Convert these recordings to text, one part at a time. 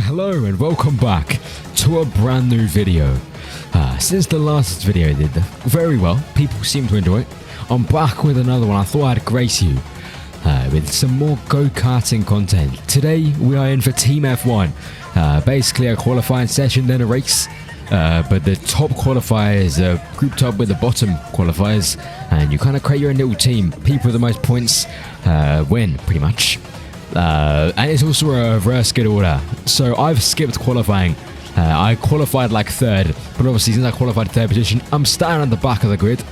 Hello and welcome back to a brand new video. Since the last video did very well, people seem to enjoy it. I'm back with another one. I thought I'd grace you with some more go-karting content. Today we are in for Team F1, basically a qualifying session then a race. But the top qualifiers are grouped up with the bottom qualifiers, and you kind of create your own little team. People with the most points win, pretty much. And it's also a reverse skid order. So I've skipped qualifying. I qualified like third, but obviously since I qualified third position, I'm standing at the back of the grid.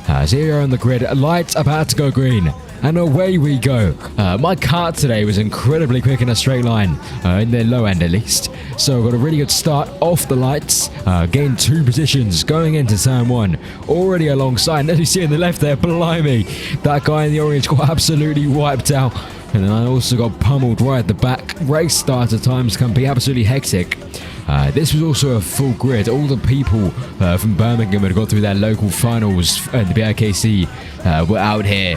So here we are on the grid, lights about to go green, and away we go. My kart today was incredibly quick in a straight line, in the low end at least. So I got a really good start off the lights, gained 2 positions going into turn 1, already alongside, and as you see on the left there, blimey, that guy in the orange got absolutely wiped out. And then I also got pummeled right at the back. Race starter times can be absolutely hectic. This was also a full grid. All the people from Birmingham had got through their local finals at the BIKC were out here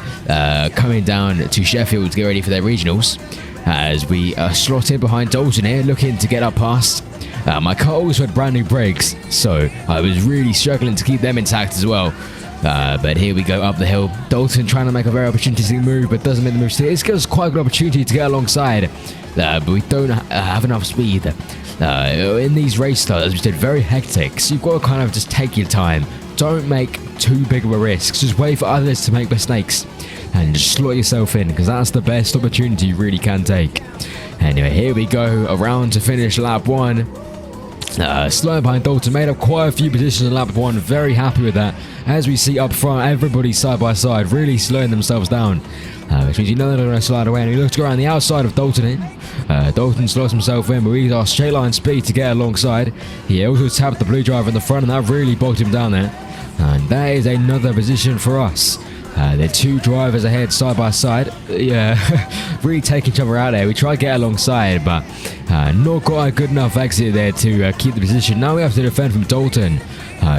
coming down to Sheffield to get ready for their regionals. As we slot in behind Dalton here, looking to get up past. My car also had brand new brakes, so I was really struggling to keep them intact as well. But here we go up the hill. Dalton trying to make a very opportunistic move, but doesn't make the move. It gives us quite a good opportunity to get alongside, but we don't have enough speed. In these race styles, which did very hectic, so you've got to kind of just take your time. Don't make too big of a risk. Just wait for others to make mistakes and just slot yourself in, because that's the best opportunity you really can take. Anyway, here we go around to finish lap 1. Slow behind Dalton, made up quite a few positions in lap 1, very happy with that. As we see up front, everybody side by side, really slowing themselves down, which means you know they're going to slide away. And he looks to go around the outside of Dalton in. Dalton slows himself in, but he's our straight line speed to get alongside. He also tapped the blue driver in the front, and that really bogged him down there. And that is another position for us. They're 2 drivers ahead side by side. Yeah, really taking each other out there. We try to get alongside, but not got a good enough exit there to keep the position. Now we have to defend from Dalton.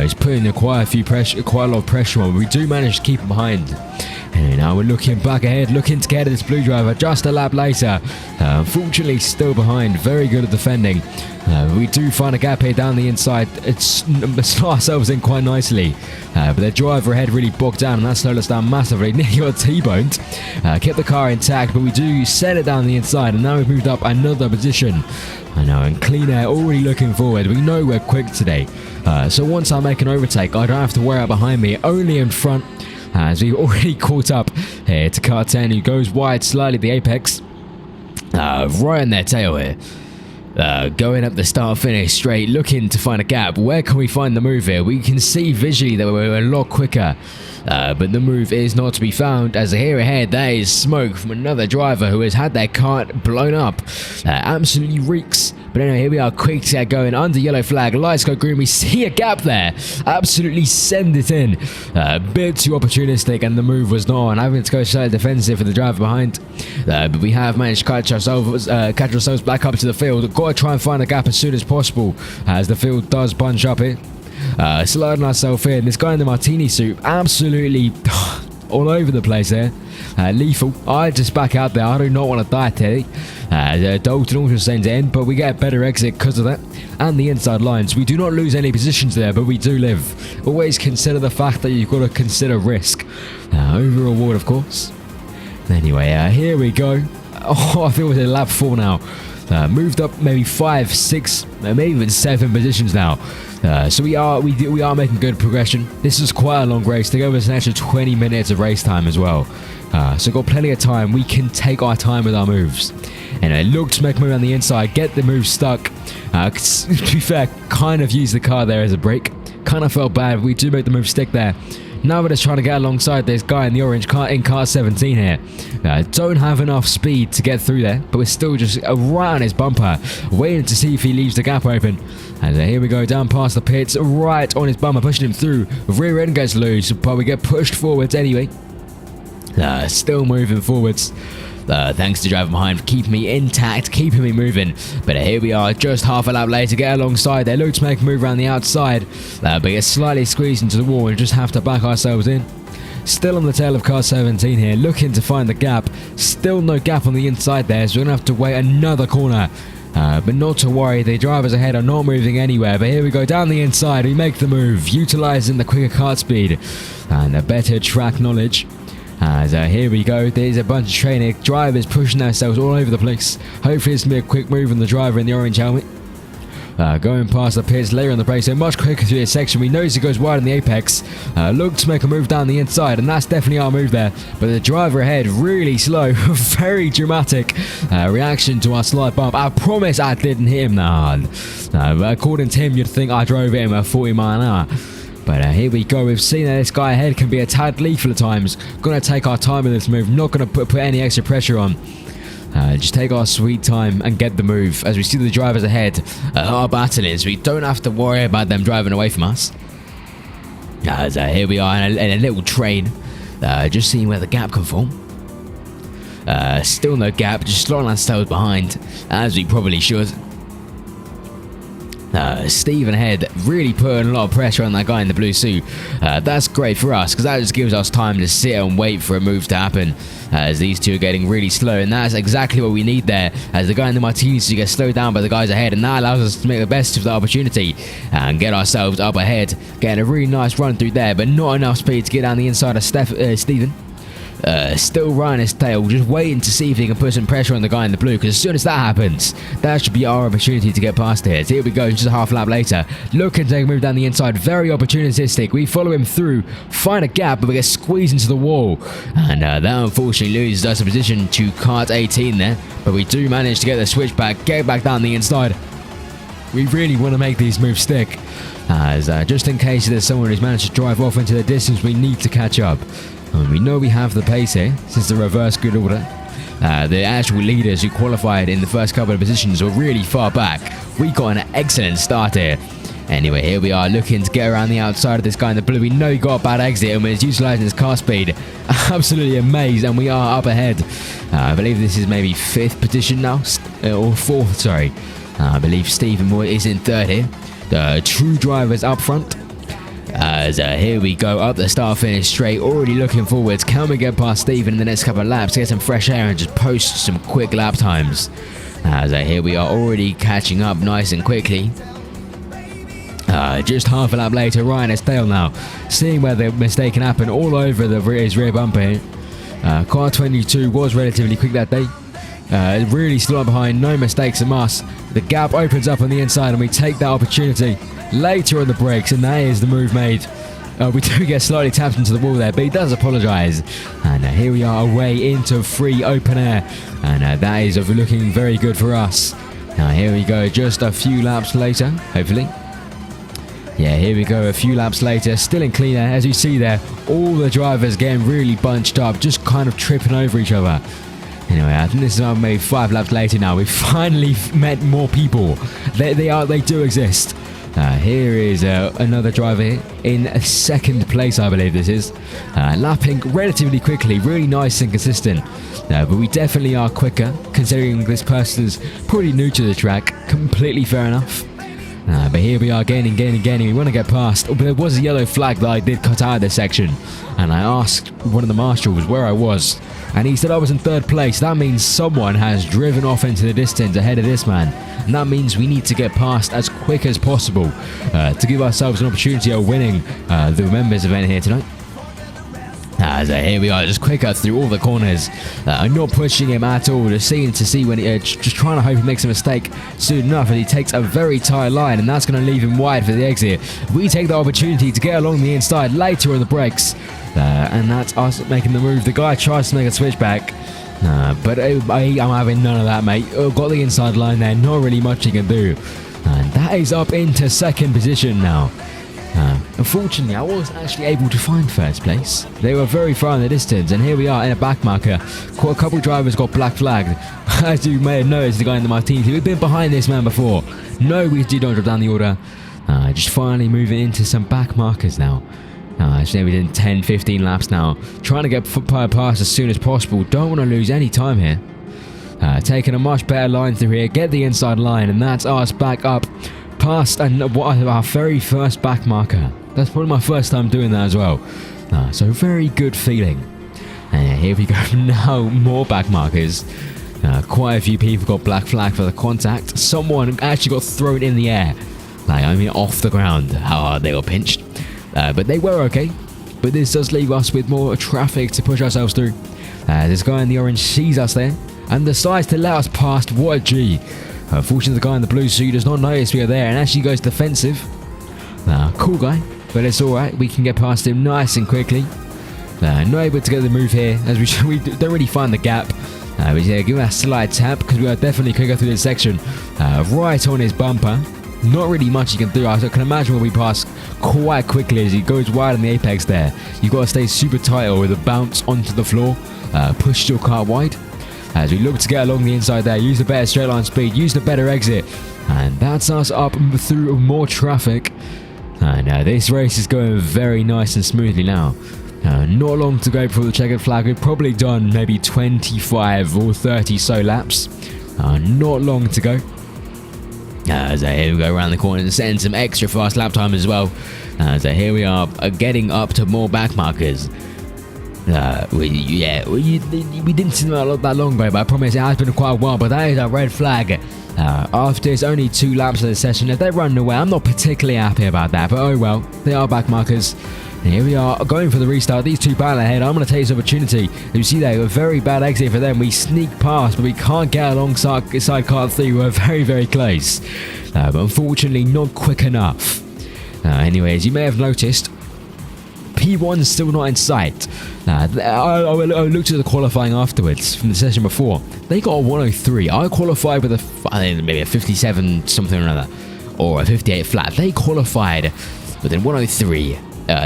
He's putting quite a lot of pressure on, but we do manage to keep him behind. And now we're looking back ahead, looking to get at this blue driver just a lap later. Unfortunately, still behind. Very good at defending. We do find a gap here down the inside. It's slot ourselves in quite nicely. But their driver ahead really bogged down, and that slowed us down massively. Nearly got T-boned. Kept the car intact, but we do set it down the inside, and now we've moved up another position. I know, and clean air already looking forward. We know we're quick today. So once I make an overtake, I don't have to worry about behind me, only in front. As we've already caught up here to car 10, who goes wide slightly at the apex. Right in their tail here. Going up the start-finish straight, looking to find a gap. Where can we find the move here? We can see visually that we're a lot quicker, but the move is not to be found. As here ahead, there is smoke from another driver who has had their kart blown up. Absolutely reeks. But anyway, here we are, quick to get going under yellow flag. Lights go green. We see a gap there. Absolutely send it in. A bit too opportunistic, and the move was not on. Having to go slightly defensive for the driver behind. But we have managed to catch ourselves back up to the field. Got to try and find a gap as soon as possible, as the field does bunch up here. Sliding ourselves in. This guy in the martini suit, absolutely all over the place there. Lethal. I just back out there. I do not want to die today. Dalton also sends it in, but we get a better exit because of that. And the inside lines. We do not lose any positions there, but we do live. Always consider the fact that you've got to consider risk. Over reward, of course. Anyway, here we go. Oh, I think we're in lap 4 now. Moved up maybe 5, 6, maybe even 7 positions now. So we are making good progression. This is quite a long race. They give us an extra 20 minutes of race time as well. So got plenty of time. We can take our time with our moves. And I look to make a move on the inside, get the move stuck. To be fair, kind of used the car there as a brake. Kind of felt bad, but we do make the move stick there. Now we're just trying to get alongside this guy in the orange car in car 17 here. Don't have enough speed to get through there, but we're still just right on his bumper, waiting to see if he leaves the gap open. And here we go, down past the pits, right on his bumper, pushing him through. Rear end goes loose, but we get pushed forwards anyway. Still moving forwards. Thanks to driver behind for keeping me intact, keeping me moving. But here we are, just half a lap later, get alongside there. Look to make a move around the outside, but get slightly squeezed into the wall and just have to back ourselves in. Still on the tail of car 17 here, looking to find the gap. Still no gap on the inside there, so we're going to have to wait another corner But not to worry, the drivers ahead are not moving anywhere. But here we go, down the inside, we make the move, utilising the quicker kart speed and the better track knowledge. As here we go, there's a bunch of training drivers pushing themselves all over the place. Hopefully it's going to be a quick move on the driver in the orange helmet. Going past the pits later on the break, so much quicker through this section. We notice it goes wide on the apex. Look to make a move down the inside, and that's definitely our move there. But the driver ahead, really slow, very dramatic reaction to our slide bump. I promise I didn't hit him that hard. But according to him, you'd think I drove him at 40 miles an hour. But here we go, we've seen that this guy ahead can be a tad lethal at times. Gonna take our time in this move, not gonna put any extra pressure on. Just take our sweet time and get the move. As we see the drivers ahead are battling, so we don't have to worry about them driving away from us. As here we are in a little train, just seeing where the gap can form. Still no gap, just slowing ourselves behind, as we probably should. Steven ahead, really putting a lot of pressure on that guy in the blue suit. That's great for us, because that just gives us time to sit and wait for a move to happen, as these two are getting really slow, and that's exactly what we need there, as the guy in the martinis to get slowed down by the guys ahead, and that allows us to make the best of the opportunity and get ourselves up ahead, getting a really nice run through there, but not enough speed to get down the inside of Steven. Still running his tail, just waiting to see if he can put some pressure on the guy in the blue, because as soon as that happens, that should be our opportunity to get past here. So here we go, just a half lap later, looking to take a move down the inside, very opportunistic. We follow him through, find a gap, but we get squeezed into the wall, and that unfortunately loses us a position to kart 18 there, but we do manage to get the switch back, get back down the inside. We really want to make these moves stick, as just in case there's someone who's managed to drive off into the distance, we need to catch up. And we know we have the pace here, since the reverse grid order. The actual leaders who qualified in the first couple of positions were really far back. We got an excellent start here. Anyway, here we are looking to get around the outside of this guy in the blue. We know he got a bad exit and we're utilising his car speed. Absolutely amazed, and we are up ahead. I believe this is maybe 5th position now, or 4th, sorry. I believe Stephen Moore is in 3rd here. The true drivers up front. As here we go, up the start finish straight, already looking forwards. Can we get past Steven in the next couple of laps, get some fresh air and just post some quick lap times? As here we are already catching up nice and quickly. Just half a lap later, Ryan is tail now, seeing where the mistake can happen all over his rear bumper here. Car 22 was relatively quick that day. Really slow behind, no mistakes from us. The gap opens up on the inside and we take that opportunity later on the brakes, and that is the move made. We do get slightly tapped into the wall there, but he does apologise. And here we are away into free open air, and that is looking very good for us. Now here we go, just a few laps later, hopefully. Yeah, here we go, a few laps later, still in clean air. As you see there, all the drivers getting really bunched up, just kind of tripping over each other. Anyway, I think this is maybe 5 laps later now. We've finally met more people. They do exist. Here is another driver here in 2nd place, I believe this is. Lapping relatively quickly, really nice and consistent. But we definitely are quicker, considering this person's pretty new to the track. Completely fair enough. But here we are gaining. We want to get past. But there was a yellow flag that I did cut out of this section. And I asked one of the marshals where I was. And he said I was in 3rd place. That means someone has driven off into the distance ahead of this man. And that means we need to get past as quick as possible to give ourselves an opportunity of winning the members event here tonight. As here we are, just quicker through all the corners. Not pushing him at all, just see when he, just trying to hope he makes a mistake soon enough, and he takes a very tight line, and that's going to leave him wide for the exit. We take the opportunity to get along the inside later on the brakes, and that's us making the move. The guy tries to make a switchback, but I'm having none of that, mate. Got the inside line there, not really much he can do, and that is up into 2nd position now. Unfortunately, I wasn't actually able to find 1st place. They were very far in the distance, and here we are in a back marker. A couple of drivers got black flagged. As you may have noticed, the guy in the martini, we've been behind this man before. No, we did not drop down the order. Just finally moving into some back markers now. So we're in 10-15 laps now. Trying to get past as soon as possible. Don't want to lose any time here. Taking a much better line through here. Get the inside line, and that's us back up past our very first back marker. That's probably my first time doing that as well. So very good feeling. And here we go now, more back markers. Quite a few people got black flag for the contact. Someone actually got thrown in the air. Off the ground. They were pinched. But they were okay. But this does leave us with more traffic to push ourselves through. This guy in the orange sees us there and decides to let us past. What a G. Unfortunately, the guy in the blue suit does not notice we are there and actually goes defensive. Cool guy, but it's alright. We can get past him nice and quickly. Not able to get the move here, as we don't really find the gap. But yeah, give it a slight tap, because we are definitely going to go through this section. Right on his bumper. Not really much you can do. I can imagine we'll be past quite quickly as he goes wide on the apex there. You've got to stay super tight or with a bounce onto the floor. Push your car wide. As we look to get along the inside there, use the better straight line speed, use the better exit. And that's us up through more traffic. And this race is going very nice and smoothly now. Not long to go before the checkered flag. We've probably done maybe 25 or 30 so laps. Not long to go. So here we go around the corner and send some extra fast lap time as well. So here we are getting up to more back markers. We didn't see them that long ago, but I promise it has been quite a while. But that is a red flag. After it's only 2 laps of the session, if they're running away, I'm not particularly happy about that. But oh well, they are back markers. And here we are going for the restart. These 2 battle ahead. I'm going to take this opportunity. You see there, a very bad exit for them. We sneak past, but we can't get alongside Kart 3. We're very, very close. But unfortunately, not quick enough. Anyways, you may have noticed, P1's still not in sight. I looked at the qualifying afterwards from the session before. They got a 103. I qualified with maybe a 57 something or another, or a 58 flat. They qualified with a 103.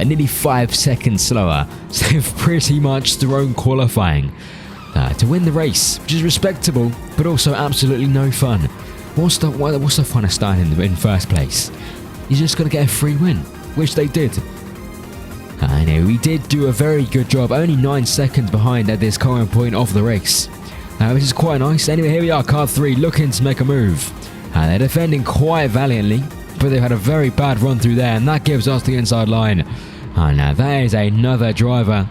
Nearly 5 seconds slower, so they've pretty much thrown qualifying to win the race, which is respectable, but also absolutely no fun. What's the fun of starting in first place? You're just going to get a free win, which they did. I know we did do a very good job, only 9 seconds behind at this current point of the race, which is quite nice. Anyway, here we are, Kart 3 looking to make a move. They're defending quite valiantly, but they've had a very bad run through there, and that gives us the inside line. Now that is another driver,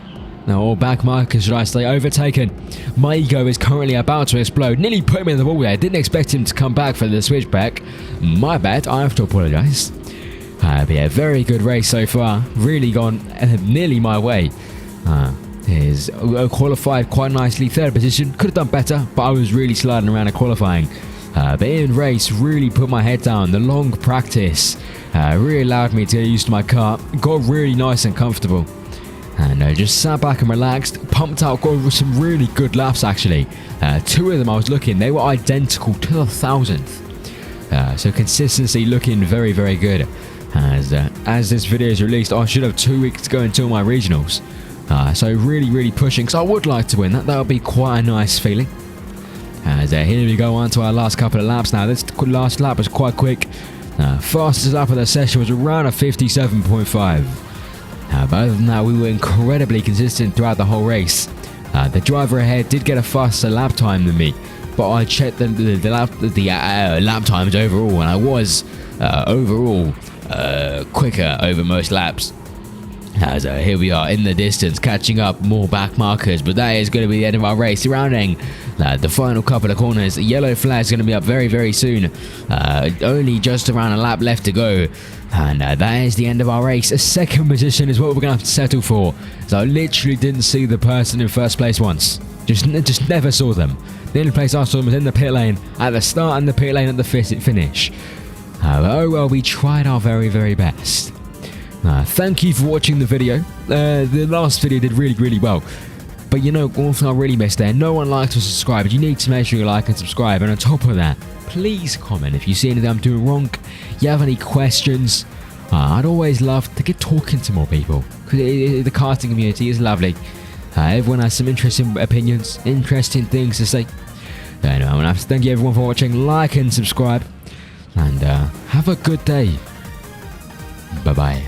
or back marker should I say, overtaken. My ego is currently about to explode. Nearly put him in the wall there. Didn't expect him to come back for the switchback. My bad, I have to apologise. But yeah, very good race so far. Really gone nearly my way. He's qualified quite nicely, 3rd position. Could have done better, but I was really sliding around at qualifying. But in race, really put my head down. The long practice really allowed me to get used to my car. Got really nice and comfortable. And just sat back and relaxed. Pumped out, got some really good laps actually. 2 of them I was looking, they were identical to the 1000th. So consistency looking very, very good. As this video is released, I should have 2 weeks to go until my regionals. So really, really pushing. So I would like to win that. That would be quite a nice feeling. Here we go on to our last couple of laps now. This last lap was quite quick. Fastest lap of the session was around a 57.5. But other than that, we were incredibly consistent throughout the whole race. The driver ahead did get a faster lap time than me, but I checked the lap times overall, and I was overall quicker over most laps. Here we are in the distance, catching up more back markers, but that is going to be the end of our race. Surrounding the final couple of corners, the yellow flag is going to be up very, very soon. Only just around a lap left to go, and that is the end of our race. A 2nd position is what we're going to have to settle for. So I literally didn't see the person in first place once. Just never saw them. The only place I saw them was in the pit lane at the start and the pit lane at the finish. Oh well, we tried our very, very best. Thank you for watching the video. The last video did really, really well. But you know, one thing I really missed there, no one likes or subscribed. You need to make sure you like and subscribe. And on top of that, please comment if you see anything I'm doing wrong. You have any questions. I'd always love to get talking to more people. Because the karting community is lovely. Everyone has some interesting opinions, interesting things to say. Anyway, I want to thank you everyone for watching. Like and subscribe. And have a good day. Bye-bye.